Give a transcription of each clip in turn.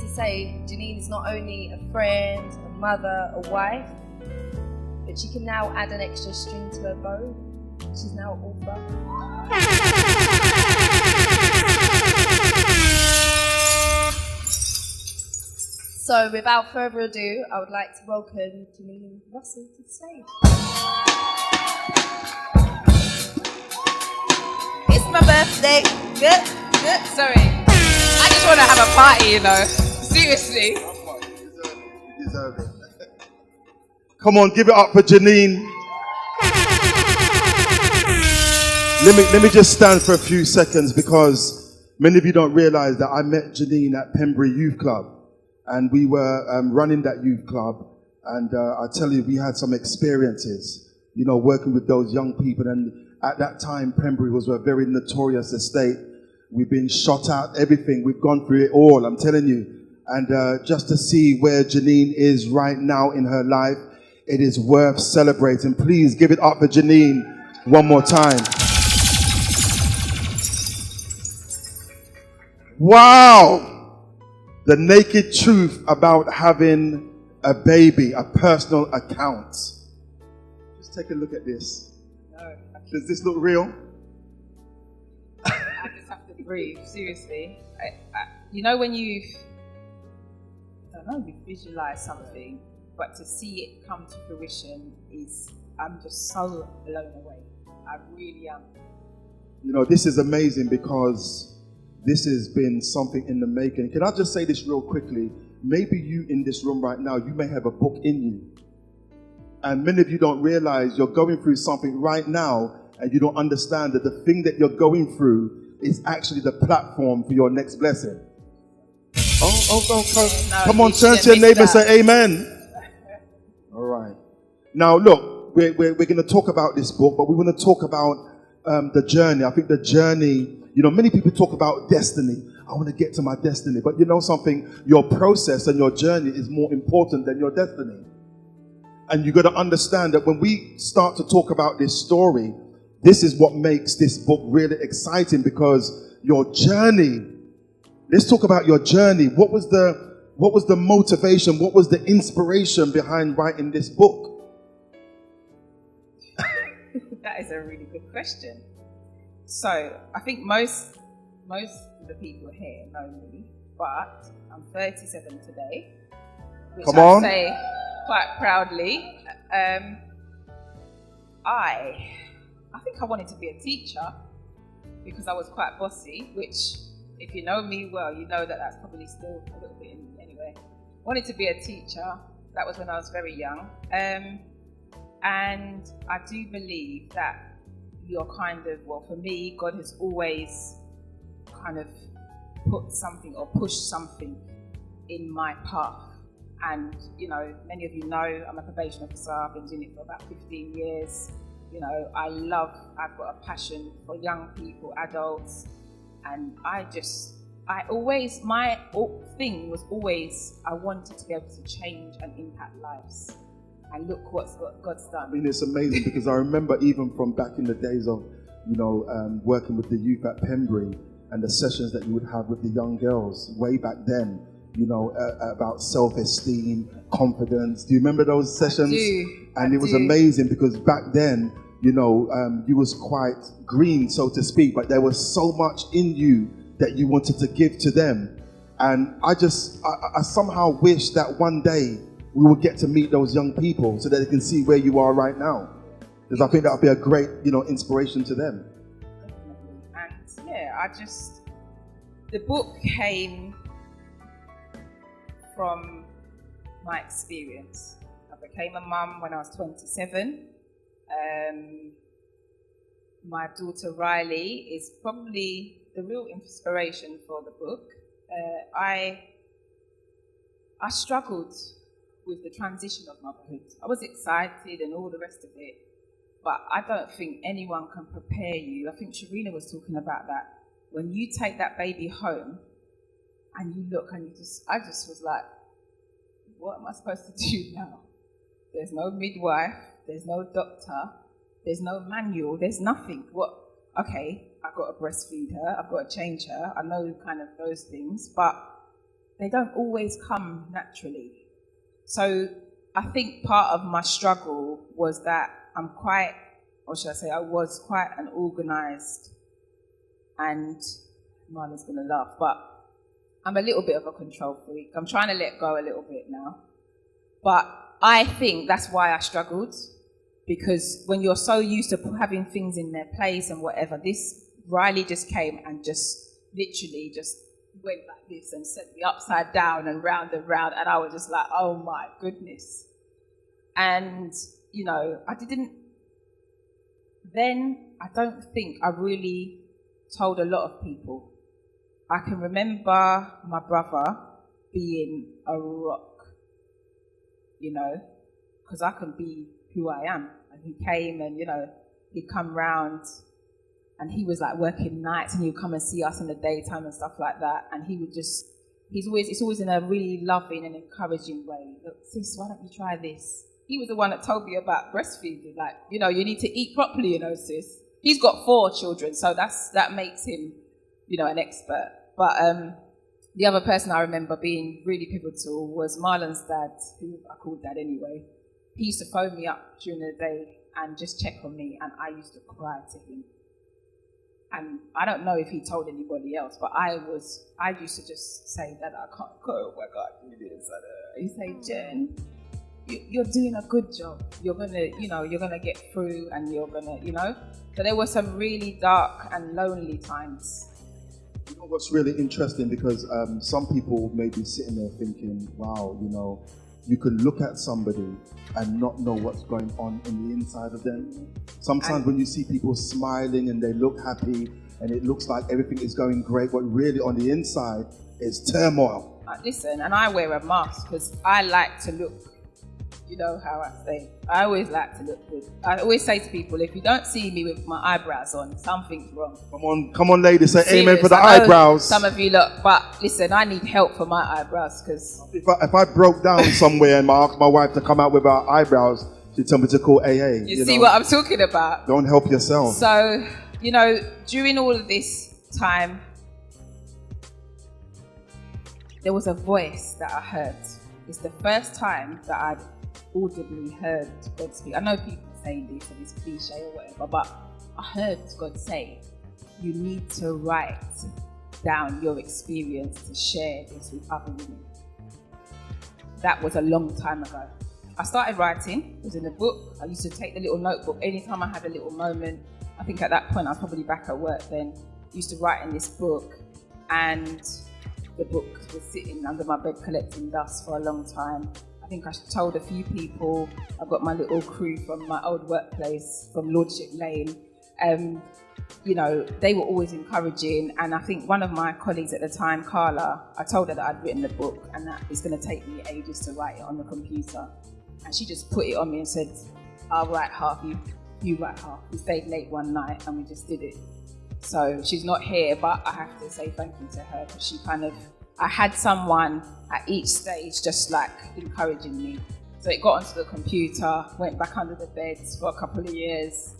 say Jernine is not only a friend, a mother, a wife, but she can now add an extra string to her bow. She's now an author. So without further ado, I would like to welcome Jernine Russell to the stage. It's my birthday. Good. Sorry. I just want to have a party, you know. Seriously. You deserve it. Come on, give it up for Jernine. Let me just stand for a few seconds because many of you don't realize that I met Jernine at Pembury Youth Club, and we were running that youth club, and I tell you, we had some experiences, you know, working with those young people. And at that time, Pembury was a very notorious estate. We've been shot at, everything. We've gone through it all, I'm telling you. And just to see where Jernine is right now in her life, it is worth celebrating. Please give it up for Jernine one more time. Wow! The naked truth about having a baby, a personal account. Just take a look at this. No. Does this look real? I just have to breathe, seriously. You know when you visualize something, but to see it come to fruition I'm just so blown away. I really am. You know, this is amazing because this has been something in the making. Can I just say this real quickly? Maybe you in this room right now, you may have a book in you. And many of you don't realize you're going through something right now and you don't understand that the thing that you're going through is actually the platform for your next blessing. Come on, turn to your neighbor and say amen. All right. Now, look, we're going to talk about this book, but we want to talk about the journey. I think the journey, you know, many people talk about destiny. I want to get to my destiny. But you know something? Your process and your journey is more important than your destiny. And you got to understand that when we start to talk about this story, this is what makes this book really exciting, because your journey. Let's talk about your journey. What was the motivation? What was the inspiration behind writing this book? That is a really good question. So I think most of the people here know me, but I'm 37 today, which I say quite proudly. I think I wanted to be a teacher because I was quite bossy, which, if you know me well, you know that that's probably still a little bit in me anyway. Wanted to be a teacher. That was when I was very young. And I do believe that you're kind of, well, for me, God has always kind of put something or pushed something in my path. And, you know, many of you know I'm a probation officer. I've been doing it for about 15 years. You know, I've got a passion for young people, adults. And my thing was always, I wanted to be able to change and impact lives. And look what God's done. I mean, it's amazing because I remember even from back in the days of, you know, working with the youth at Pembury and the sessions that you would have with the young girls way back then, you know, about self-esteem, confidence. Do you remember those sessions? I do. And it was amazing because back then, you know, you was quite green, so to speak, but there was so much in you that you wanted to give to them. And I somehow wish that one day we will get to meet those young people so that they can see where you are right now. Because I think that would be a great, you know, inspiration to them. And yeah, the book came from my experience. I became a mum when I was 27. My daughter Riley is probably the real inspiration for the book. I struggled with the transition of motherhood. I was excited and all the rest of it, but I don't think anyone can prepare you. I think Jernine was talking about that. When you take that baby home and you look and I just was like, what am I supposed to do now? There's no midwife, there's no doctor, there's no manual, there's nothing. Okay, I've got to breastfeed her, I've got to change her, I know kind of those things, but they don't always come naturally. So I think part of my struggle was that I was quite an organised, and Marlon's going to laugh, but I'm a little bit of a control freak. I'm trying to let go a little bit now. But I think that's why I struggled, because when you're so used to having things in their place and whatever, Riley just came and just literally just went like this and set me upside down and round, and I was just like, oh my goodness. And, I don't think I really told a lot of people. I can remember my brother being a rock, because I can be who I am. And he came and, he'd come round and he was like working nights and he would come and see us in the daytime and stuff like that. And it's always in a really loving and encouraging way. Look, sis, why don't you try this? He was the one that told me about breastfeeding. Like, you need to eat properly, sis. He's got 4 children, so that makes him, an expert. But the other person I remember being really pivotal was Marlon's dad, who I called dad anyway. He used to phone me up during the day and just check on me, and I used to cry to him. And I don't know if he told anybody else, but I used to just say that I can't cope, I can't do this. He say, Jen, you're doing a good job. You're gonna get through, and you're gonna, So there were some really dark and lonely times. You know what's really interesting, because some people may be sitting there thinking, wow, you can look at somebody and not know what's going on in the inside of them. Sometimes when you see people smiling and they look happy and it looks like everything is going great, but really on the inside is turmoil. Listen, and I wear a mask because I like to look, you know how I say, I always like to look good. I always say to people, if you don't see me with my eyebrows on, something's wrong. Come on, ladies, say Serious. Amen for the eyebrows. Some of you look, but listen, I need help for my eyebrows, because if I broke down somewhere and I asked my wife to come out with her eyebrows, she'd tell me to call AA. You see what I'm talking about? Don't help yourself. So, during all of this time, there was a voice that I heard. It's the first time that I'd audibly heard God speak. I know people say this and it's cliche or whatever, but I heard God say, you need to write down your experience to share this with other women. That was a long time ago. I started writing, it was in a book. I used to take the little notebook anytime I had a little moment. I think at that point I was probably back at work then. I used to write in this book, and the book was sitting under my bed collecting dust for a long time. I think I told a few people. I've got my little crew from my old workplace, from Lordship Lane. They were always encouraging. And I think one of my colleagues at the time, Carla, I told her that I'd written the book and that it's going to take me ages to write it on the computer. And she just put it on me and said, I'll write half, you write half. We stayed late one night and we just did it. So she's not here, but I have to say thank you to her, because I had someone at each stage just like encouraging me. So it got onto the computer, went back under the beds for a couple of years.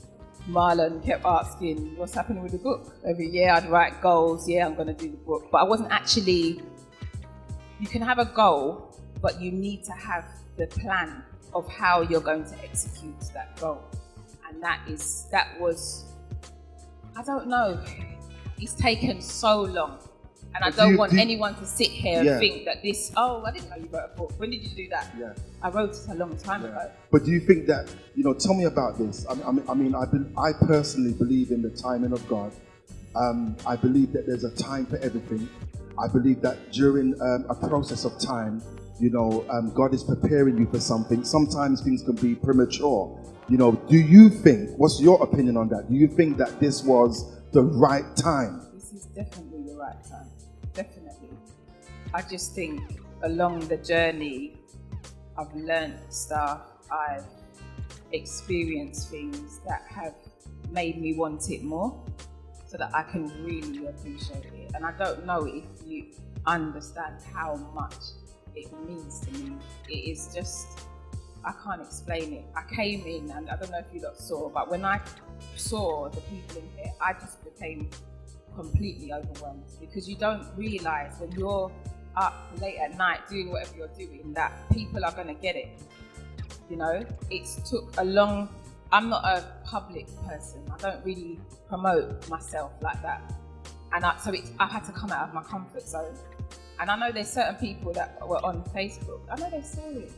Marlon kept asking, what's happening with the book? Every year I'd write goals, I'm going to do the book. But I wasn't actually, you can have a goal, but you need to have the plan of how you're going to execute that goal. And that was, I don't know, it's taken so long. And I don't want anyone to sit here and think that this, I didn't know you wrote a book. When did you do that? Yeah. I wrote it a long time ago. But do you think that, tell me about this. I personally believe in the timing of God. I believe that there's a time for everything. I believe that during a process of time, God is preparing you for something. Sometimes things can be premature. Do you think, what's your opinion on that? Do you think that this was the right time? This is definitely the right time. Definitely. I just think along the journey, I've learned stuff, I've experienced things that have made me want it more, so that I can really appreciate it. And I don't know if you understand how much it means to me. It is just, I can't explain it. I came in, and I don't know if you lot saw, but when I saw the people in here, I just became completely overwhelmed, because you don't realise when you're up late at night doing whatever you're doing, that people are going to get it. You know, it's took a long... I'm not a public person. I don't really promote myself like that. And I've had to come out of my comfort zone. And I know there's certain people that were on Facebook. I know they saw it.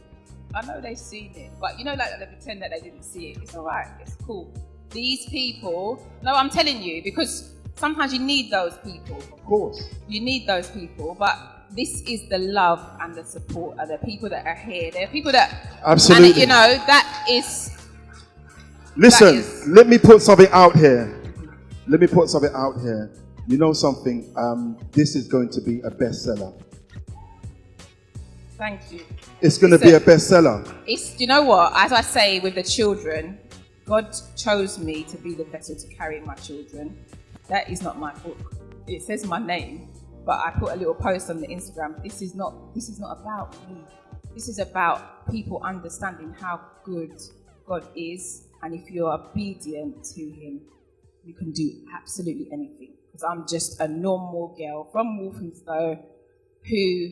I know they've seen it. But you know, like they pretend that they didn't see it. It's all right. It's cool. These people... No, I'm telling you, because sometimes you need those people. Of course. You need those people. But this is the love and the support of the people that are here. There are people that... Absolutely. And, you know, that is... Listen, let me put something out here. You know something? This is going to be a bestseller. Thank you. It's going to be a bestseller. You know what? As I say with the children, God chose me to be the vessel to carry my children. That is not my book. It says my name, but I put a little post on the Instagram. This is not about me. This is about people understanding how good God is, and if you're obedient to Him, you can do absolutely anything. Because I'm just a normal girl from Walthamstow who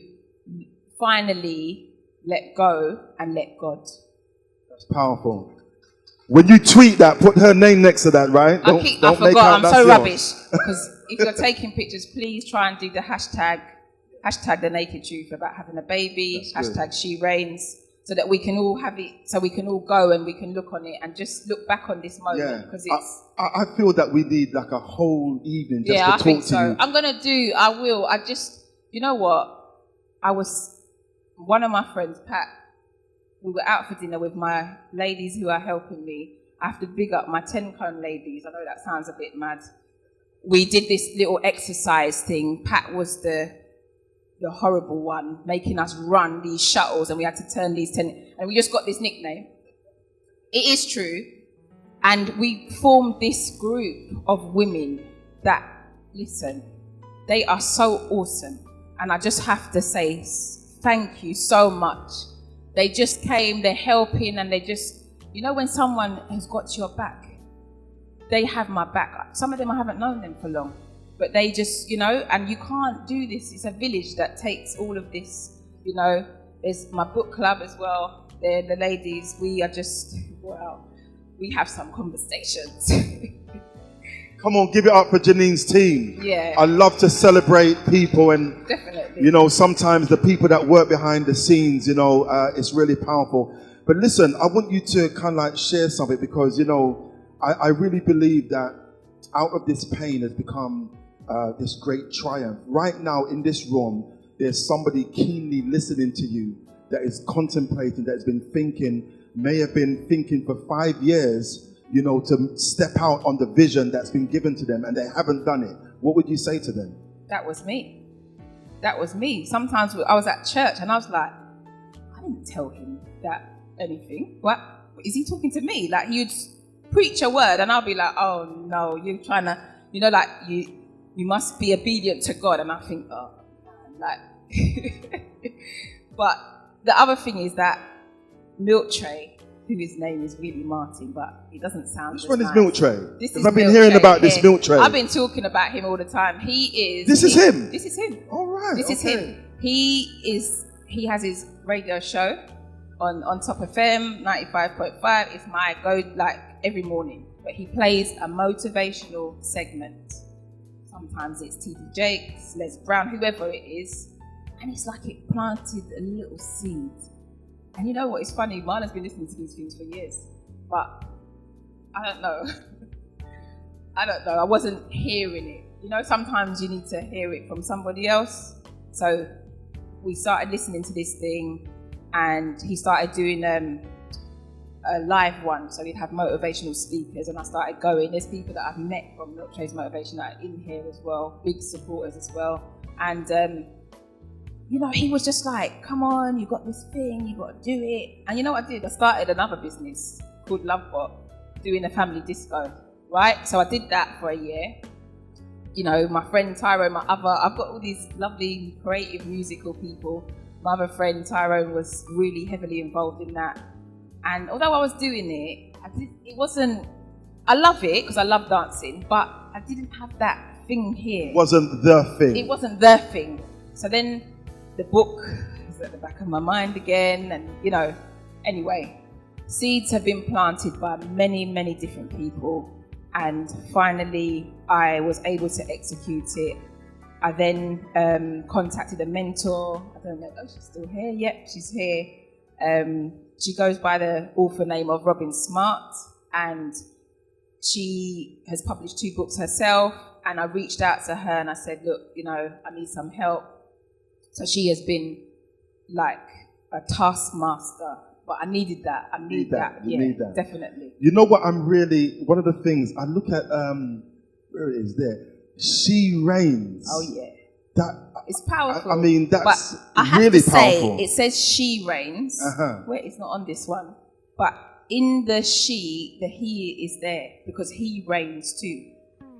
finally let go and let God. That's powerful. When you tweet that, put her name next to that, right? I forgot. I'm so rubbish. Because if you're taking pictures, please try and do the hashtag the naked truth about having a baby, hashtag she reigns, so that we can all have it, so we can all go and we can look on it and just look back on this moment. Because it's... I feel that we need like a whole evening just to talk to you. I will. You know what? One of my friends, Pat, we were out for dinner with my ladies who are helping me. I have to big up my 10-cone ladies. I know that sounds a bit mad. We did this little exercise thing. Pat was the horrible one, making us run these shuttles, and we had to turn these 10, and we just got this nickname. It is true. And we formed this group of women that, listen, they are so awesome. And I just have to say thank you so much. They just came, they're helping, and they just, you know, when someone has got your back, they have my back. Some of them, I haven't known them for long, but they just, you know, and you can't do this. It's a village that takes all of this, you know. There's my book club as well. They're the ladies. We are just, well, we have some conversations. Come on, give it up for Jernine's team. Yeah. I love to celebrate people, and definitely, you know, sometimes the people that work behind the scenes, you know, it's really powerful. But listen, I want you to kind of like share something, because, you know, I really believe that out of this pain has become this great triumph. Right now in this room, there's somebody keenly listening to you that is contemplating, that has been thinking, may have been thinking for 5 years, you know, to step out on the vision that's been given to them, and they haven't done it. What would you say to them? That was me. That was me. Sometimes I was at church and I was like, I didn't tell him that anything. What? Is he talking to me? Like, he'd preach a word and I'll be like, oh no, you're trying to, you know, like you must be obedient to God. And I think, oh, like, but the other thing is that Milk Tray, who his name is really Martin, but it doesn't sound. Which one is Milk Tray? Because I've been hearing about this Milk Tray. I've been talking about him all the time. This is him. This is him. All right. This is him. He has his radio show on Top FM 95.5. It's my go, like, every morning. But he plays a motivational segment. Sometimes it's TD Jakes, Les Brown, whoever it is, and it's like it planted a little seed. And you know what? It's funny. Marla's been listening to these things for years, but I don't know. I wasn't hearing it. You know, sometimes you need to hear it from somebody else. So we started listening to this thing, and he started doing a live one. So we'd have motivational speakers, and I started going. There's people that I've met from Milk Tray's Motivation that are in here as well, big supporters as well. And you know, he was just like, come on, you got this thing, you got to do it. And you know what I did? I started another business called Lovebot, doing a family disco, right? So I did that for a year. You know, my friend Tyrone, I've got all these lovely creative musical people. My other friend Tyrone was really heavily involved in that. And although I was doing it, I love it because I love dancing, but I didn't have that thing here. Wasn't the thing. It wasn't the thing. So then the book is at the back of my mind again, and anyway, seeds have been planted by many, many different people, and finally I was able to execute it. I then contacted a mentor. I don't know, she's still here? Yep, she's here. She goes by the author name of Robin Smart, and she has published 2 books herself, and I reached out to her and I said, look, I need some help. So she has been like a taskmaster, but I needed that. I need that. You need that. Definitely. You know what, one of the things, I look at, where it is there, She Reigns. Oh yeah. It's powerful. I mean, that's but I have really to say, powerful. it says She Reigns. Wait, it's not on this one. But in the she, the he is there because he reigns too.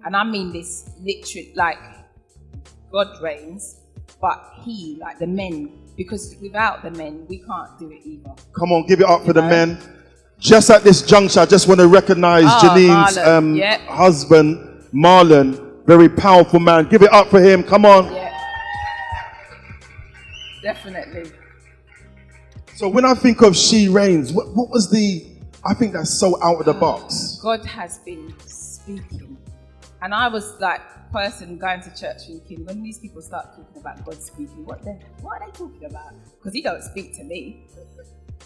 And I mean this literally, like God reigns, but he, like the men, because without the men, we can't do it either. Come on, give it up for the men. Just at this juncture, I just want to recognize Janine's husband, Marlon, very powerful man. Give it up for him. Come on. Yeah. Definitely. So when I think of She Reigns, what was I think that's so out of the box. God has been speaking. And I was like, person going to church thinking, when these people start talking about God speaking, what are they talking about? Because he don't speak to me.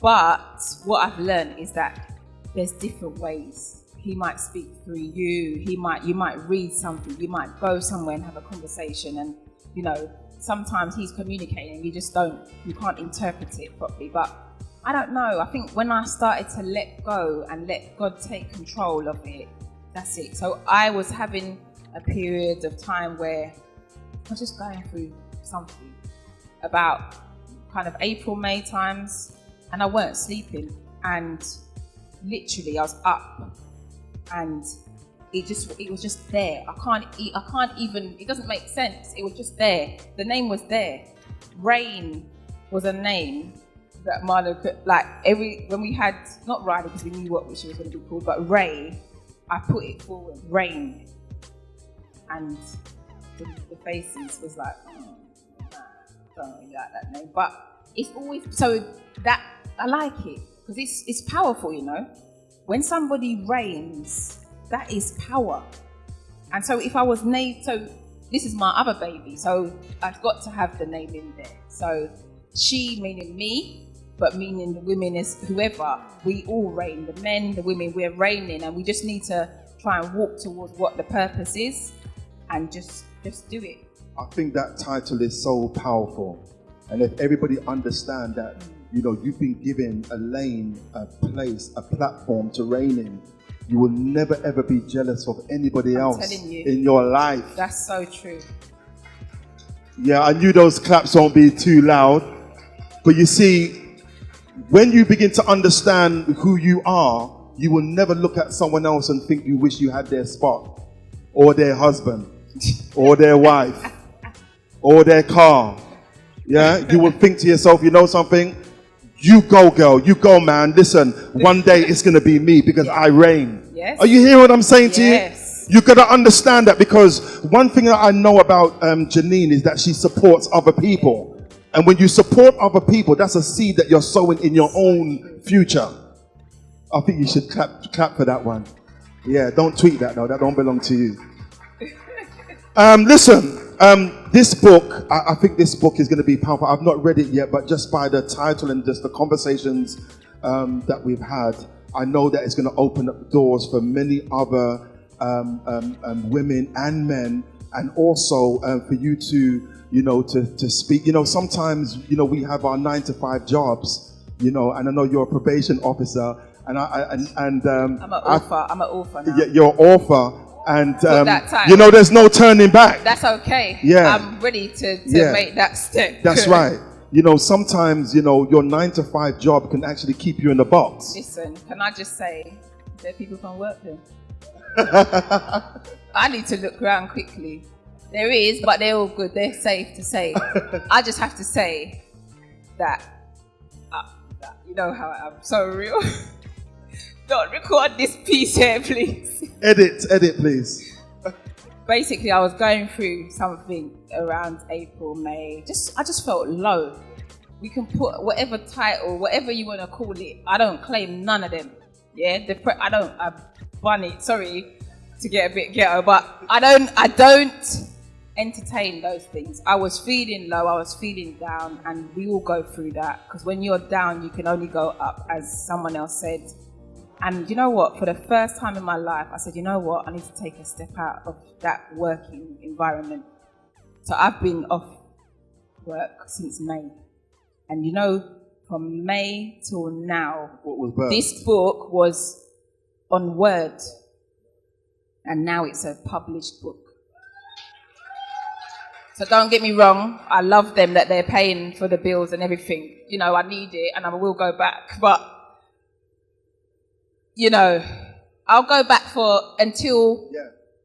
But what I've learned is that there's different ways. He might speak through you. You might read something. You might go somewhere and have a conversation, and sometimes he's communicating. You can't interpret it properly. But I don't know. I think when I started to let go and let God take control of it, that's it. So I was having a period of time where I was just going through something about kind of April, May times, and I weren't sleeping. And literally I was up and it was just there. I can't even, it doesn't make sense. It was just there. The name was there. Rain was a name that Marlo could, when we had, not Riley because we knew what she was going to be called, but Ray, I put it forward, Rain. And the faces was like, don't really like that name. But it's always, so that, I like it because it's powerful, When somebody reigns, that is power. And so if I was named, so this is my other baby, so I've got to have the name in there. So she meaning me, but meaning the women is whoever. We all reign, the men, the women, we're reigning, and we just need to try and walk towards what the purpose is and just do it. I think that title is so powerful. And if everybody understand that, you've been given a lane, a place, a platform to reign in, you will never ever be jealous of anybody else in your life. That's so true. Yeah, I knew those claps won't be too loud. But you see, when you begin to understand who you are, you will never look at someone else and think you wish you had their spot, or their husband, or their wife, or their car. Yeah, you will think to yourself, you know something? You go, girl. You go, man. Listen, one day it's going to be me because I reign. Yes. Are you hearing what I'm saying to you? Yes. You got to understand that, because one thing that I know about Jernine is that she supports other people. And when you support other people, that's a seed that you're sowing in your own future. I think you should clap for that one. Yeah, don't tweet that though. That don't belong to you. Listen, this book, I think this book is going to be powerful. I've not read it yet, but just by the title and just the conversations that we've had, I know that it's going to open up doors for many other women and men, and also for you to, to speak. Sometimes, we have our 9-to-5 jobs, and I know you're a probation officer, and I'm an author now. You're an author. And there's no turning back. That's okay. Yeah, I'm ready to make that step. That's right. Sometimes your 9-to-5 job can actually keep you in the box. Listen, can I just say, there people can work there. I need to look around quickly. There is, but they're all good. They're safe to say. I just have to say that you know how I am. So real. Don't record this piece here, please. Edit, please. basically I was going through something around April, May. I just felt low. We can put whatever title, whatever you want to call it. I don't claim none of them. Yeah, I bun it. Sorry to get a bit ghetto, but I don't entertain those things. I was feeling low. I was feeling down, and we all go through that because when you're down, you can only go up, as someone else said. And you know what? For the first time in my life, I said, you know what? I need to take a step out of that working environment. So I've been off work since May. And you know, from May till now, this book was on Word. And now it's a published book. So don't get me wrong. I love them that they're paying for the bills and everything. You know, I need it and I will go back. But you know, I'll go back until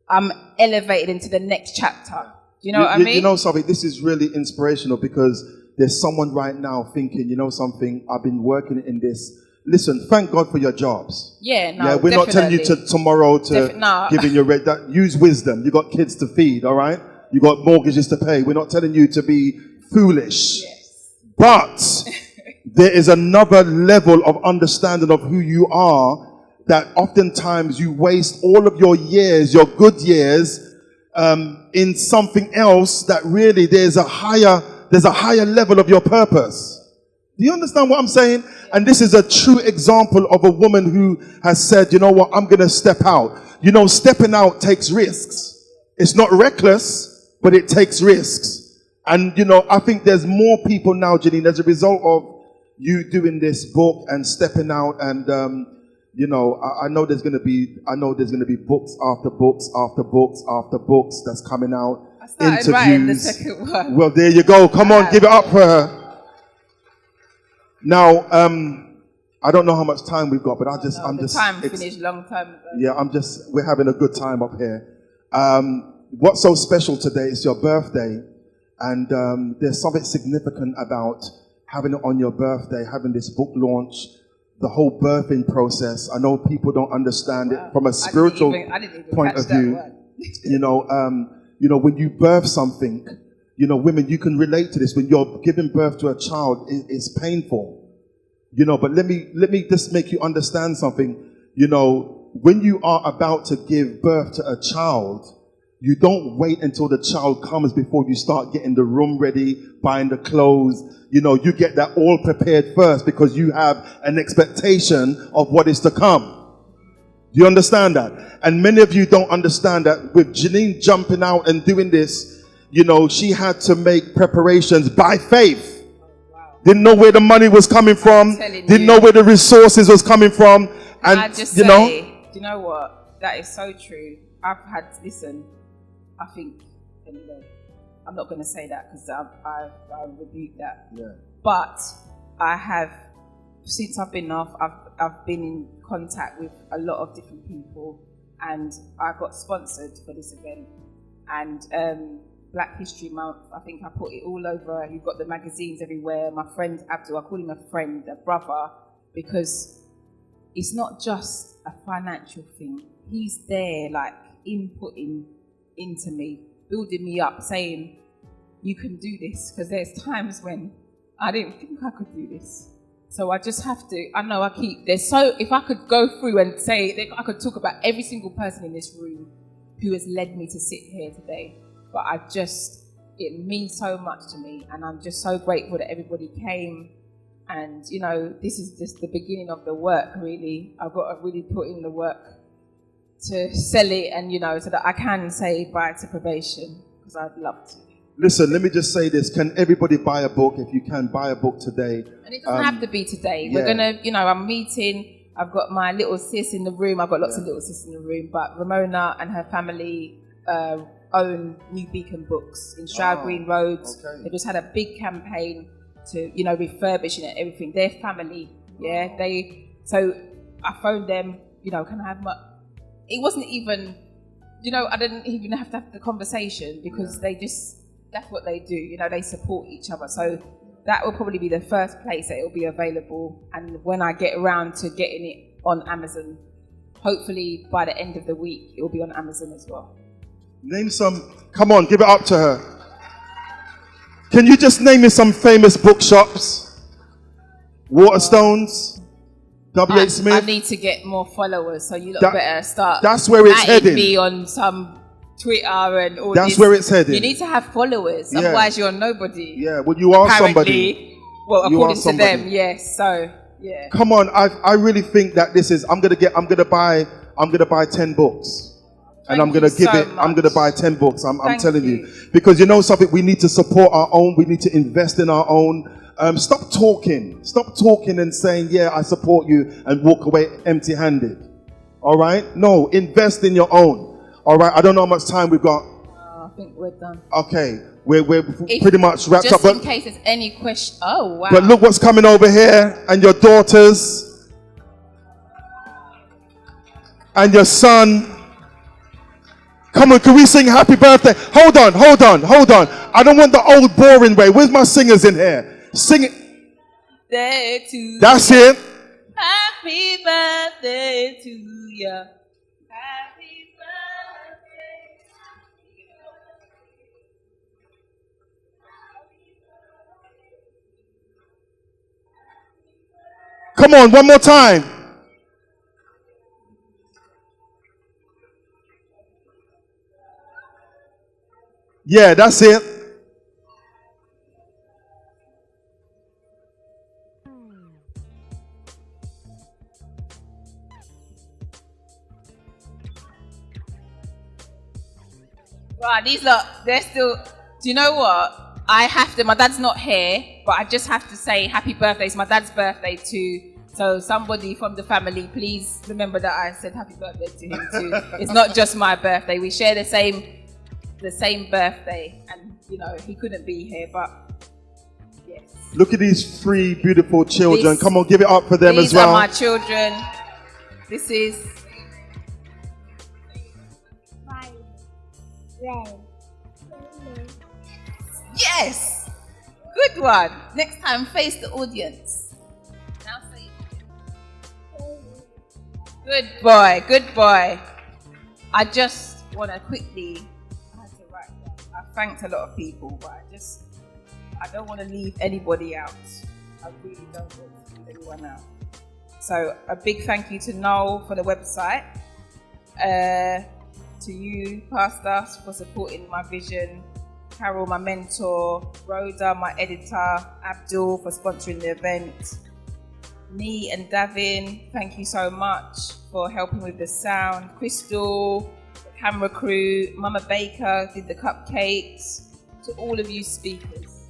I'm elevated into the next chapter. You know what I mean? You know something, this is really inspirational because there's someone right now thinking, you know something, I've been working in this. Listen, thank God for your jobs. Yeah, no, yeah, we're not telling you tomorrow to giving your rate. Use wisdom. You got kids to feed, all right? You got mortgages to pay. We're not telling you to be foolish. Yes. But there is another level of understanding of who you are that oftentimes you waste all of your years, your good years, in something else that really there's a higher level of your purpose. Do you understand what I'm saying? And this is a true example of a woman who has said, you know what, I'm going to step out. You know, stepping out takes risks. It's not reckless, but it takes risks. And, you know, I think there's more people now, Jernine, as a result of you doing this book and stepping out and, you know, I know there's going to be books after books after books after books that's coming out. I started writing the second one. Well, there you go. Come on, give it up for her. Now, I don't know how much time we've got, but time finished long time ago. Yeah, we're having a good time up here. What's so special today is your birthday, and there's something significant about having it on your birthday, having this book launch. The whole birthing process. I know people don't understand it from a spiritual point of view. You know, when you birth something, you know, women, you can relate to this. When you're giving birth to a child, it's painful. You know, but let me just make you understand something. You know, when you are about to give birth to a child, you don't wait until the child comes before you start getting the room ready, buying the clothes. You know, you get that all prepared first because you have an expectation of what is to come. Do you understand that? And many of you don't understand that with Jernine jumping out and doing this, you know, she had to make preparations by faith. Didn't know where the money was coming from. Didn't know where the resources was coming from. And I just say, you know what? That is so true. I think, anyway, I'm not going to say that because I rebuke that. Yeah. But I have, since I've been off, I've been in contact with a lot of different people, and I got sponsored for this event. And Black History Month, I think I put it all over. You've got the magazines everywhere. My friend Abdul, I call him a friend, a brother, because it's not just a financial thing. He's there, like, inputting into me, building me up, saying, you can do this. Because there's times when I didn't think I could do this. So I just have to, I know if I could go through and say, I could talk about every single person in this room who has led me to sit here today. But it means so much to me. And I'm just so grateful that everybody came. And, you know, this is just the beginning of the work, really. I've got to really put in the work to sell it and, you know, so that I can say bye to probation, because I'd love to. Listen, let me just say this. Can everybody buy a book? If you can, buy a book today. And it doesn't have to be today. Yeah. We're going to, you know, I'm meeting. I've got my little sis in the room. I've got lots of little sis in the room. But Ramona and her family own New Beacon Books in Stroud Green Roads. Okay. They just had a big campaign to, you know, refurbishing it, everything. Their family, yeah. So I phoned them, you know, can I have my... It wasn't even, you know, I didn't even have to have the conversation because that's what they do. You know, they support each other. So that will probably be the first place that it will be available. And when I get around to getting it on Amazon, hopefully by the end of the week, it will be on Amazon as well. Name some. Come on, give it up to her. Can you just name me some famous bookshops? Waterstones? W.H. Smith? I need to get more followers, so you lot better start. That's where it's heading. Me on some Twitter and all That's this. where it's heading. You need to have followers, otherwise you're nobody. Yeah, well, you are somebody. Well, according to them, yes. So, yeah. Come on, I really think that this is. I'm gonna buy 10 books. And I'm going to give it, I'm going to buy 10 books. I'm telling you. Because you know something, we need to support our own. We need to invest in our own. Stop talking. Stop talking and saying, yeah, I support you, and walk away empty-handed. All right? No, invest in your own. All right? I don't know how much time we've got. I think we're done. Okay. We're pretty much wrapped up. Just in case there's any question. Oh, wow. But look what's coming over here. And your daughters. And your son. Come on, can we sing happy birthday? Hold on. I don't want the old boring way. Where's my singers in here? Sing it. Day to That's it. Happy birthday to you. Happy birthday. Come on, one more time. Yeah, that's it. Right, these lot, they're still. Do you know what? I have to. My dad's not here, but I just have to say happy birthday. It's my dad's birthday too. So somebody from the family, please remember that I said happy birthday to him too. It's not just my birthday. We share the same birthday, and you know he couldn't be here, but yes. Look at these 3 beautiful children. Come on, give it up for them as well. These are my children. This is yes, good one. Next time, face the audience. Now say it. Good boy. I just want to quickly. I thanked a lot of people, but I don't want to leave anybody out. I really don't want to leave anyone out. So a big thank you to Noel for the website, to you, Pastor, for supporting my vision, Carol, my mentor, Rhoda, my editor, Abdul for sponsoring the event, me and Davin, thank you so much for helping with the sound, Crystal, camera crew, Mama Baker did the cupcakes. To all of you speakers,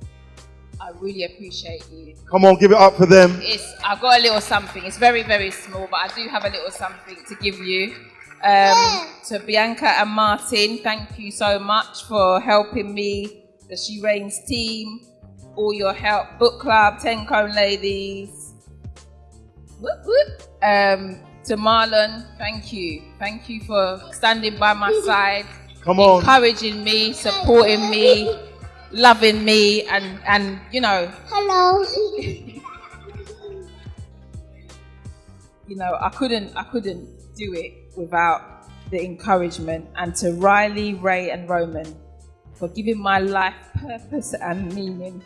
I really appreciate you. Come on, give it up for them. I've got a little something. It's very, very small, but I do have a little something to give you. To Bianca and Martin, thank you so much for helping me, the She Reigns team, all your help, book club, 10 Cone Ladies. Whoop, whoop. To Marlon, thank you. Thank you for standing by my side. Come on. Encouraging me, supporting me, loving me, and you know. Hello. You know, I couldn't do it without the encouragement. And to Riley, Ray, and Roman for giving my life purpose and meaning.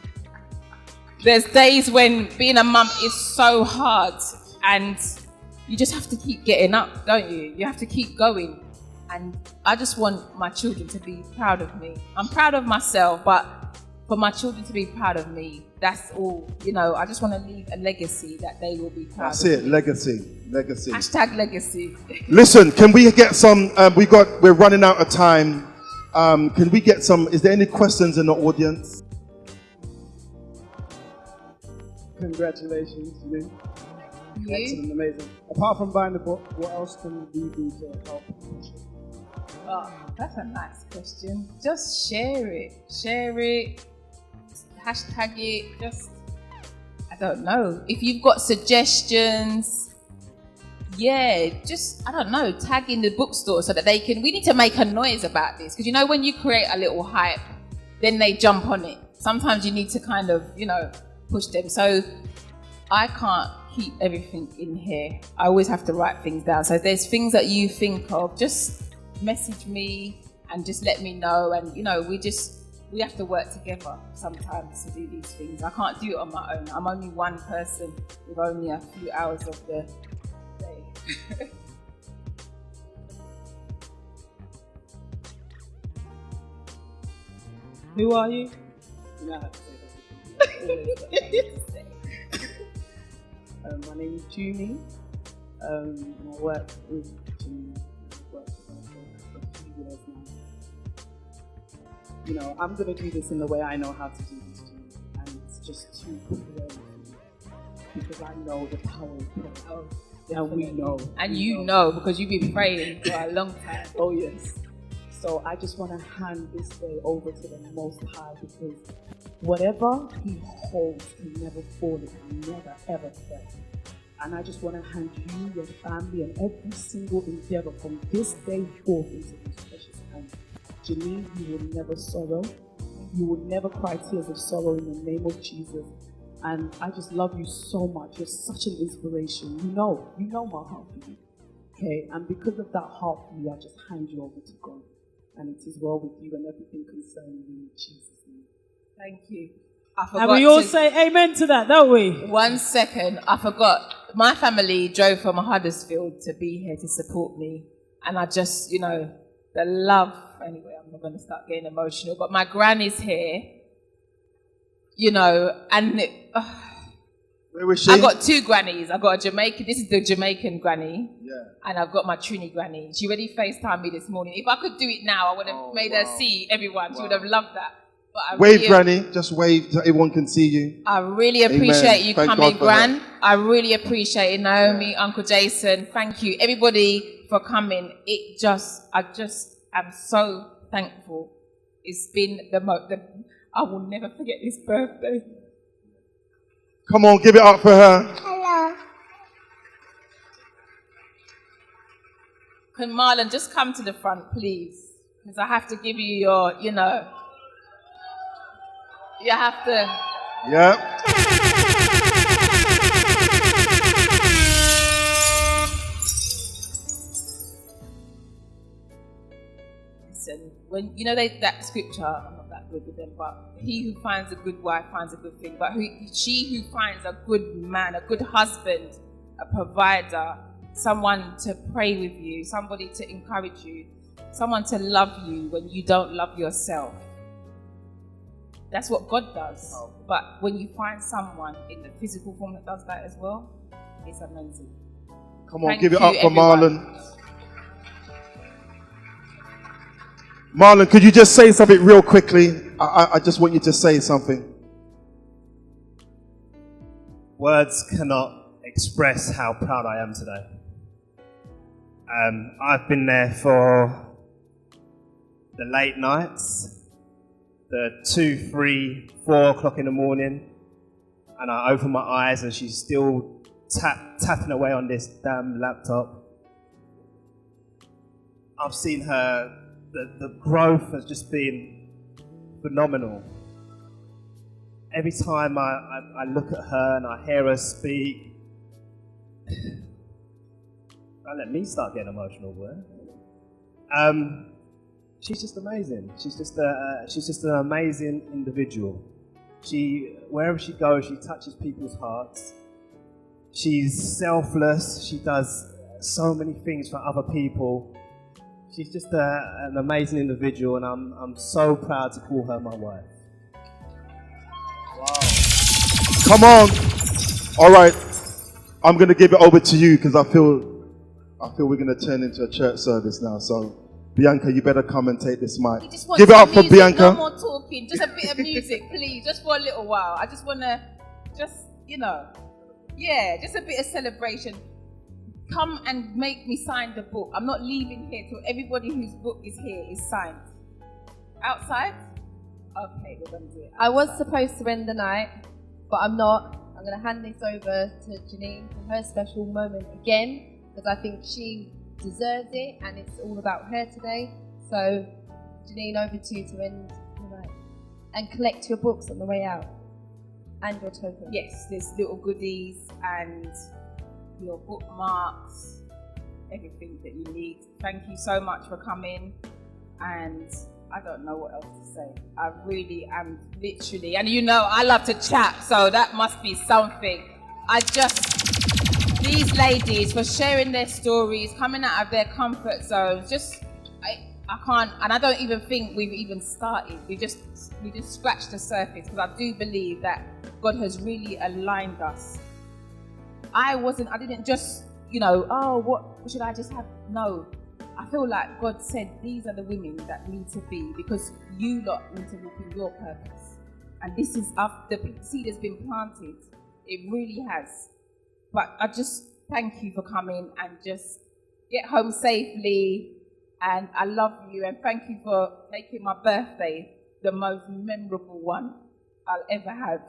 There's days when being a mum is so hard, and you just have to keep getting up, don't you? You have to keep going. And I just want my children to be proud of me. I'm proud of myself, but for my children to be proud of me, that's all. You know, I just want to leave a legacy that they will be proud of. That's it, legacy. Hashtag legacy. Listen, can we get some, we're running out of time. Can we get some, is there any questions in the audience? Congratulations, Lynn. You? Excellent, amazing. Apart from buying the book, what else can we do to help? Oh, that's a nice question. Just share it. Hashtag it. Just, I don't know. If you've got suggestions, just, I don't know, tag in the bookstore so that we need to make a noise about this. Because you know, when you create a little hype, then they jump on it. Sometimes you need to kind of, push them. So I can't keep everything in here. I always have to write things down. So if there's things that you think of, just message me, and just let me know. And we have to work together sometimes to do these things. I can't do it on my own. I'm only one person with only a few hours of the day. Who are you? You know how to say that. My name is Jernine. And I work with Jernine. I've worked with her for a few years now. I'm going to do this in the way I know how to do this, Jernine. And it's just to pray for you. Because I know the power of prayer. Oh, and we know. And you know, because you've been praying for a long time. Oh, yes. So I just want to hand this day over to the Most High, because whatever He holds can never fall, it can never ever fail. And I just want to hand you, your family, and every single endeavor from this day forth into His precious hands. Jernine, you will never sorrow. You will never cry tears of sorrow in the name of Jesus. And I just love you so much. You're such an inspiration. You know my heart for you. Okay, and because of that heart for you, I just hand you over to God. And it is well with you and everything concerning you in Jesus' name. Thank you. And we all say amen to that, don't we? 1 second, I forgot. My family drove from Huddersfield to be here to support me. And I just, the love. Anyway, I'm not going to start getting emotional. But my granny's here, and where was she? I got two grannies. I got a Jamaican. This is the Jamaican granny. Yeah. And I've got my Trini granny. She already FaceTimed me this morning. If I could do it now, I would have made her see everyone. She would have loved that. But wave, Granny. Just wave so everyone can see you. I really appreciate you Thank coming, God for Gran. that. I really appreciate it. Naomi, Uncle Jason. Thank you, everybody, for coming. I just am so thankful. It's been I will never forget this birthday. Come on, give it up for her. Hello. Can Marlon just come to the front, please? Because I have to give you your, you have to. Yeah. Listen, when that scripture, I'm not that good with them, but he who finds a good wife finds a good thing. But she who finds a good man, a good husband, a provider, someone to pray with you, somebody to encourage you, someone to love you when you don't love yourself. That's what God does. But when you find someone in the physical form that does that as well, it's amazing. Come on, give it up for Marlon. Marlon, could you just say something real quickly? I just want you to say something. Words cannot express how proud I am today. I've been there for the late nights, the 2, 3, 4 o'clock in the morning, and I open my eyes and she's still tapping away on this damn laptop. I've seen her, the growth has just been phenomenal. Every time I look at her and I hear her speak, don't let me start getting emotional with her. She's just amazing. She's just an amazing individual. Wherever she goes, she touches people's hearts. She's selfless. She does so many things for other people. She's just an amazing individual, and I'm so proud to call her my wife. Wow. Come on. All right. I'm going to give it over to you because I feel we're going to turn into a church service now. So, Bianca, you better come and take this mic. Give it up for Bianca. No more talking. Just a bit of music, please. Just for a little while. I just want to, just a bit of celebration. Come and make me sign the book. I'm not leaving here till everybody whose book is here is signed. Outside? Okay, we're going to do it. I was supposed to end the night, but I'm not. I'm going to hand this over to Jernine for her special moment again, because I think she deserves it, and it's all about her today. So, Jernine, over to you to end the night. And collect your books on the way out. And your token. Yes, there's little goodies and your bookmarks, everything that you need. Thank you so much for coming. and I don't know what else to say. I really am literally, and you know, I love to chat, so that must be something. These ladies for sharing their stories, coming out of their comfort zones, I can't, and I don't even think we've even started. We just scratched the surface, because I do believe that God has really aligned us. I didn't just, oh, what should I just have? No. I feel like God said these are the women that need to be, because you lot need to walk in your purpose. And this is the seed has been planted. It really has. But I just thank you for coming, and just get home safely. And I love you, and thank you for making my birthday the most memorable one I'll ever have.